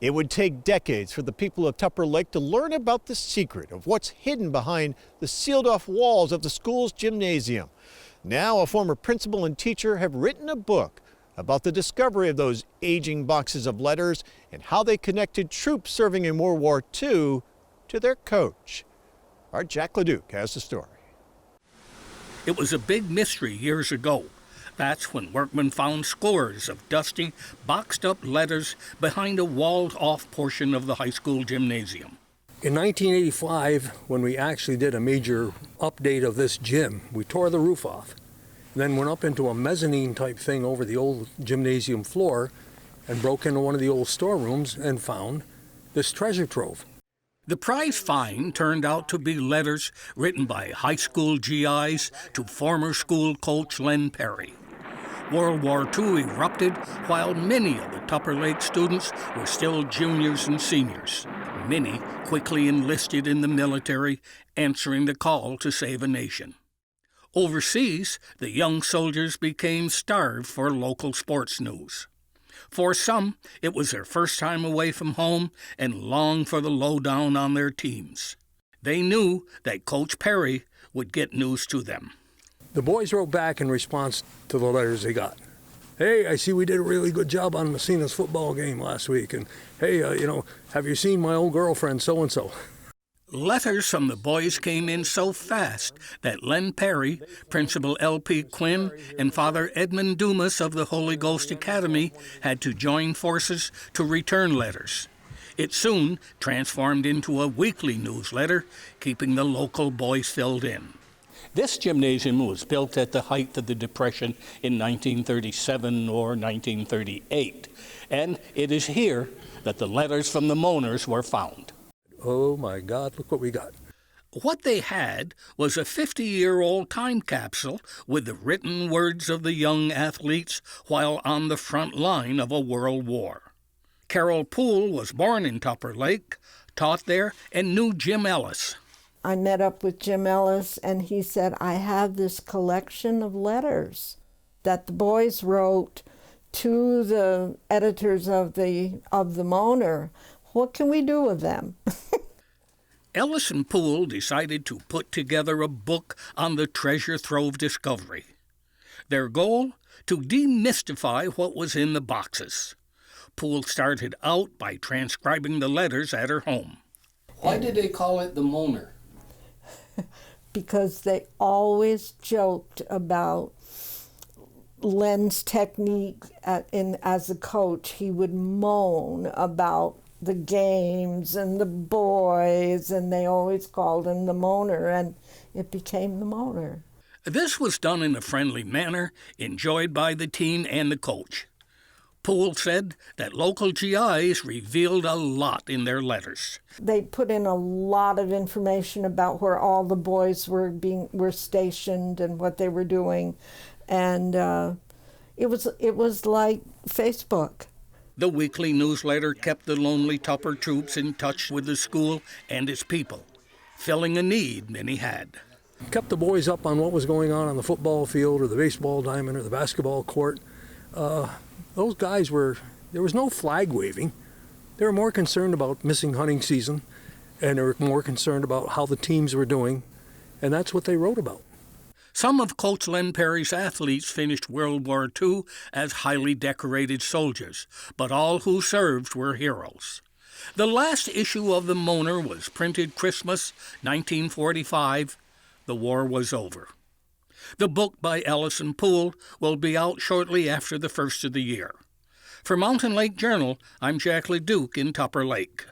It would take decades for the people of Tupper Lake to learn about the secret of what's hidden behind the sealed-off walls of the school's gymnasium. Now, a former principal and teacher have written a book about the discovery of those aging boxes of letters and how they connected troops serving in World War II to their coach. Our Jack LaDuke has the story. It was a big mystery years ago. That's when workmen found scores of dusty, boxed-up letters behind a walled-off portion of the high school gymnasium. In 1985, when we actually did a major update of this gym, we tore the roof off, then went up into a mezzanine-type thing over the old gymnasium floor and broke into one of the old storerooms and found this treasure trove. The prize find turned out to be letters written by high school GIs to former school coach Len Perry. World War II erupted while many of the Tupper Lake students were still juniors and seniors. Many quickly enlisted in the military, answering the call to save a nation. Overseas, the young soldiers became starved for local sports news. For some, it was their first time away from home and longed for the lowdown on their teams. They knew that Coach Perry would get news to them. The boys wrote back in response to the letters they got. Hey, I see we did a really good job on Messina's football game last week. And hey, have you seen my old girlfriend so-and-so? Letters from the boys came in so fast that Len Perry, Principal L.P. Quinn, and Father Edmund Dumas of the Holy Ghost Academy had to join forces to return letters. It soon transformed into a weekly newsletter, keeping the local boys filled in. This gymnasium was built at the height of the Depression in 1937 or 1938, and it is here that the letters from the moaners were found. Oh my God, look what we got. What they had was a 50-year-old time capsule with the written words of the young athletes while on the front line of a world war. Carol Poole was born in Tupper Lake, taught there, and knew Jim Ellis. I met up with Jim Ellis, and he said, I have this collection of letters that the boys wrote to the editors of the Moaner. What can we do with them? Ellis and Poole decided to put together a book on the treasure trove discovery. Their goal? To demystify what was in the boxes. Poole started out by transcribing the letters at her home. Why did they call it the Moaner? Because they always joked about Len's technique as a coach. He would moan about the games and the boys, and they always called him the Moaner, and it became the Moaner. This was done in a friendly manner, enjoyed by the team and the coach. Poole said that local GIs revealed a lot in their letters. They put in a lot of information about where all the boys were stationed and what they were doing, and it was like Facebook. The weekly newsletter kept the lonely Tupper troops in touch with the school and its people, filling a need many had. Kept the boys up on what was going on the football field or the baseball diamond or the basketball court. Those guys there was no flag waving. They were more concerned about missing hunting season, and they were more concerned about how the teams were doing, and that's what they wrote about. Some of Coach Len Perry's athletes finished World War II as highly decorated soldiers, but all who served were heroes. The last issue of the Moaner was printed Christmas 1945. The war was over. The book by Ellis and Poole will be out shortly after the first of the year. For Mountain Lake Journal, I'm Jack LaDuke in Tupper Lake.